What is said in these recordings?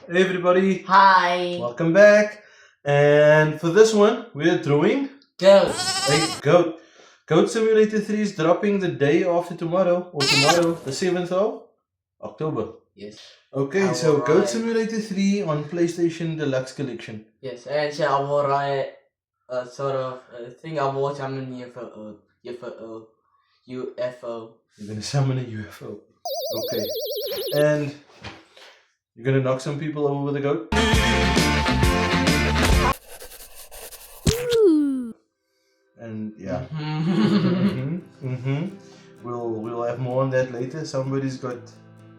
Hey everybody, Hi. welcome back. And for this one, we're drawing Go. a goat. Goat Simulator 3 is dropping the day after tomorrow, or tomorrow, the 7th of October. Yes. Okay, so Goat Alright. Simulator 3 on PlayStation Deluxe Collection. Yes, and siya award sort of thing award namin UFO. You're gonna summon a UFO. Okay. And you're gonna knock some people over with a goat. And yeah. We'll have more on that later. Somebody's got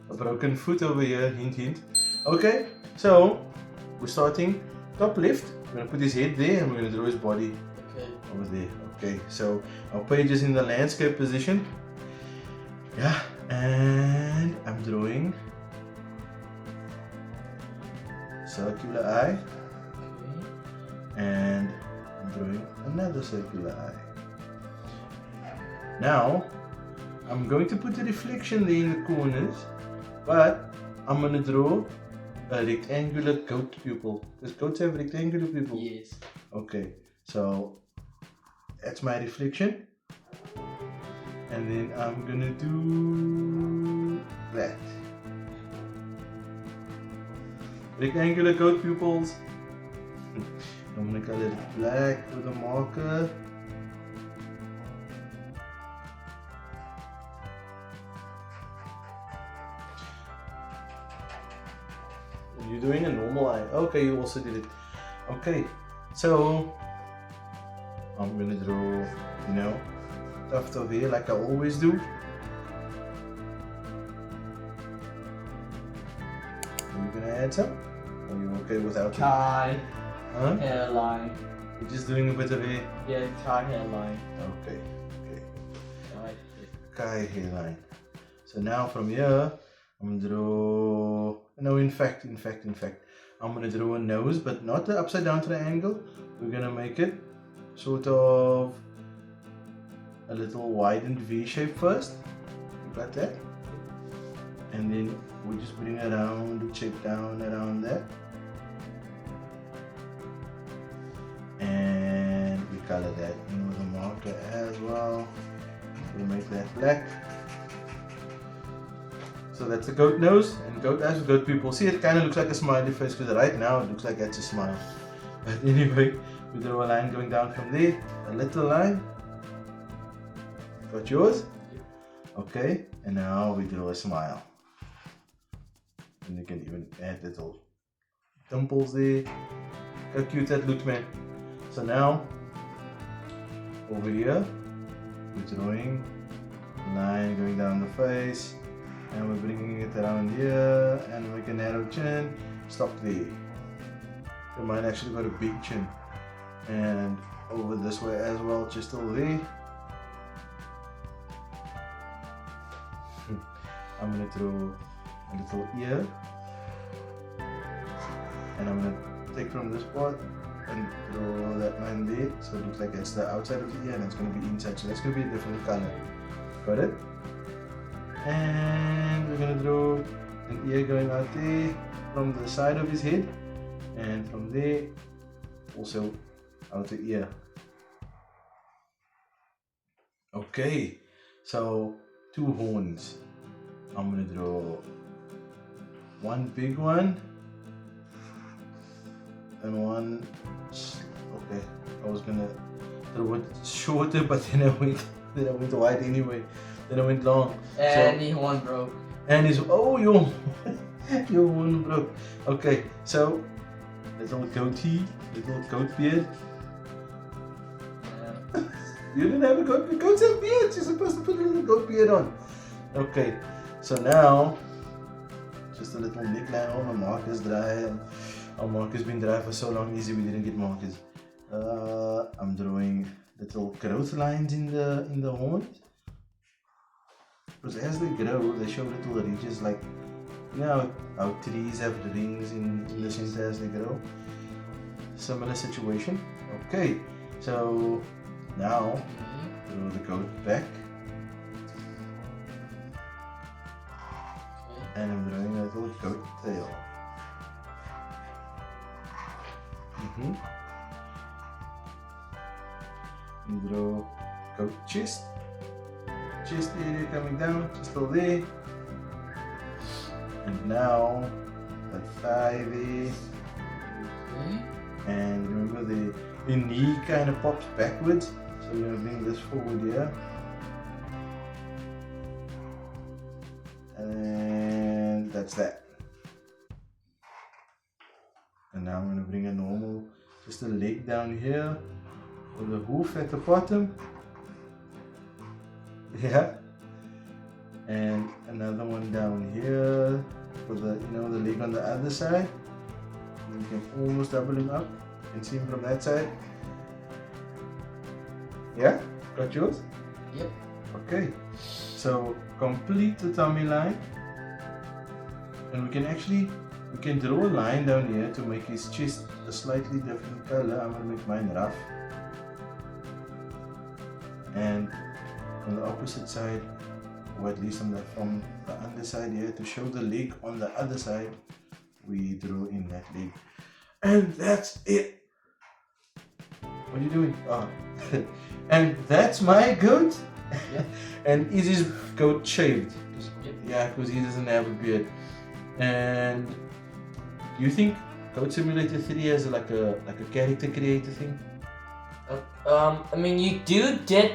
a broken foot over here, hint hint. Okay, so we're starting top left. We're gonna put his head there and we're gonna draw his body Okay. over there. Okay, so our page is in the landscape position. Yeah, and I'm drawing circular eye and I'm drawing another circular eye. Now I'm going to put a reflection there in the corners, but I'm going to draw a rectangular goat pupil. Does goats have rectangular pupils? Yes. Okay, so that's my reflection. And then I'm going to do that. Rectangular goat pupils. I'm going to color it black with a marker. You're doing a normal eye. Okay, you also did it. Okay, so I'm gonna draw, tuft of hair like I always do. Are you gonna add some? Or are you okay without it? Tie Huh? hairline. You're just doing a bit of hair? Yeah, tie hairline. Okay, okay. Tie. Kai hairline. So now from here, I'm gonna draw. No, in fact, I'm gonna draw a nose, but not the upside down triangle. We're gonna make it sort of a little widened V shape first, like that, and then we just bring around the shape down around that, and we color that in with a marker as well. We'll make that black. So that's the goat nose and goat eyes with goat pupils. See, it kind of looks like a smiley face because right now it looks like that's a smile. But anyway, we draw a line going down from there, a little line. Got yours? Okay, and now we draw a smile. And you can even add little dimples there. How cute that looks, man. So now, over here, we're drawing a line going down the face. And we're bringing it around here and make a narrow chin. Stop there. Mine actually got a big chin. And over this way as well, just over there. I'm gonna throw a little ear. And I'm gonna take from this part and draw that line there. So it looks like it's the outside of the ear and it's gonna be inside. So that's gonna be a different color. Got it? And we're gonna draw an ear going out there from the side of his head, and from there also out the ear. Okay, so two horns. I'm gonna draw one big one and one. Okay, I was gonna draw it shorter, but then I went wide anyway. Then I went long. And the horn broke. And he's your your one broke. Okay, so little goatee, little goat beard. Yeah. You didn't have a goat beard. Goats have beards. You're supposed to put a little goat beard on. Okay, so now just a little neckline. Oh, my marker's dry. Our marker's been dry for so long. Easy, we didn't get markers. I'm drawing little growth lines in the horns. Because as they grow, they show little ridges, like how trees have rings in the center as they grow. Similar situation. Okay, so now draw the goat back. And I'm drawing a little goat tail. You draw goat chest. Chest area coming down, still there. And now the thigh there. Okay. And remember the knee kind of pops backwards. So we're going to bring this forward here. And that's that. And now I'm going to bring a normal, just a leg down here with a hoof at the bottom. Yeah. And another one down here for the, the leg on the other side. And you can almost double him up. You can see him from that side. Yeah? Got yours? Yep. Okay. So complete the tummy line. And we can draw a line down here to make his chest a slightly different color. I'm gonna make mine rough. And on the opposite side, or at least from the underside here, to show the leg on the other side, we draw in that leg. And that's it. What are you doing? Oh. And that's my goat. Yep. And is his goat shaved? Yep. Yeah, because he doesn't have a beard. And do you think Goat Simulator 3 has like a character creator thing? I mean, you do get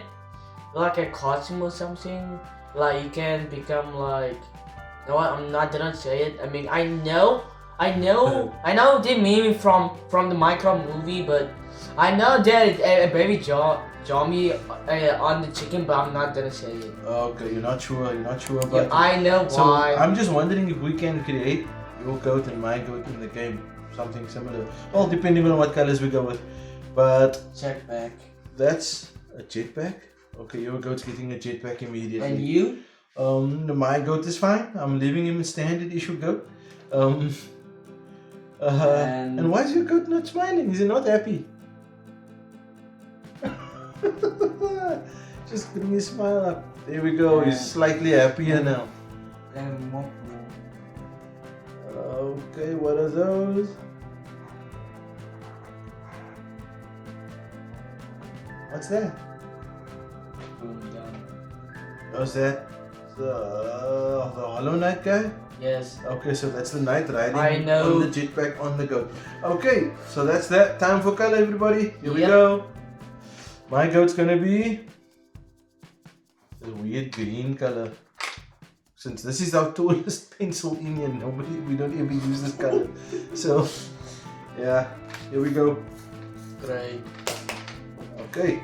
like a costume or something. Like you can become like. You know what? I'm not gonna say it. I mean, I know they meme it from the Minecraft movie, but I know that a baby Johnny on the chicken, but I'm not gonna say it. Okay, you're not sure about it. I know So why. I'm just wondering if we can create your goat and my goat in the game, something similar. Well, depending on what colors we go with. But Jetpack. that's a jetpack. Okay, your goat's getting a jetpack immediately. And you? My goat is fine. I'm leaving him a standard issue goat. And why is your goat not smiling? Is he not happy? Just bring his smile up. There we go. He's slightly happier now. And more. Okay, what are those? What's that? What's that? The Hollow Knight guy? Yes. Okay, so that's the knight riding I know. on the jetpack on the goat. Okay, so that's that. Time for color, everybody. Here we Yep. go. My goat's gonna be a weird green color. Since this is our tallest pencil in here, we don't ever use this color. So, yeah, here we go. Great. Okay.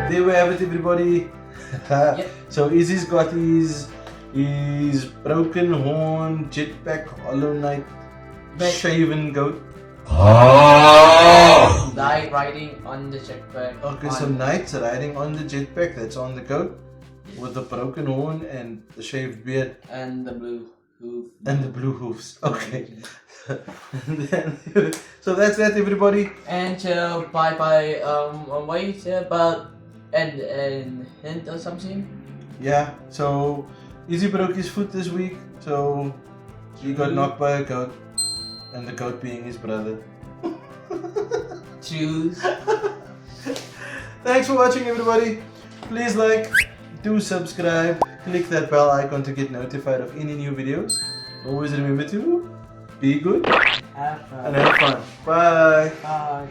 There we have it, everybody. Yep. So Izzy's got his broken horn, jetpack, Hollow Knight, shaven goat. Knight riding on the jetpack. Okay, so Knight's riding on the jetpack that's on the goat with the broken horn and the shaved beard And the blue hoof. and the blue hoofs. Okay. And then, so that's that, everybody. And bye. Wait about and hint or something. Yeah, so Izzy broke his foot this week, so he got knocked by a goat, and the goat being his brother. Choose. Thanks for watching, everybody. Please like, do subscribe, click that bell icon to get notified of any new videos. Always remember to be good Have fun. and have fun. Bye. Bye.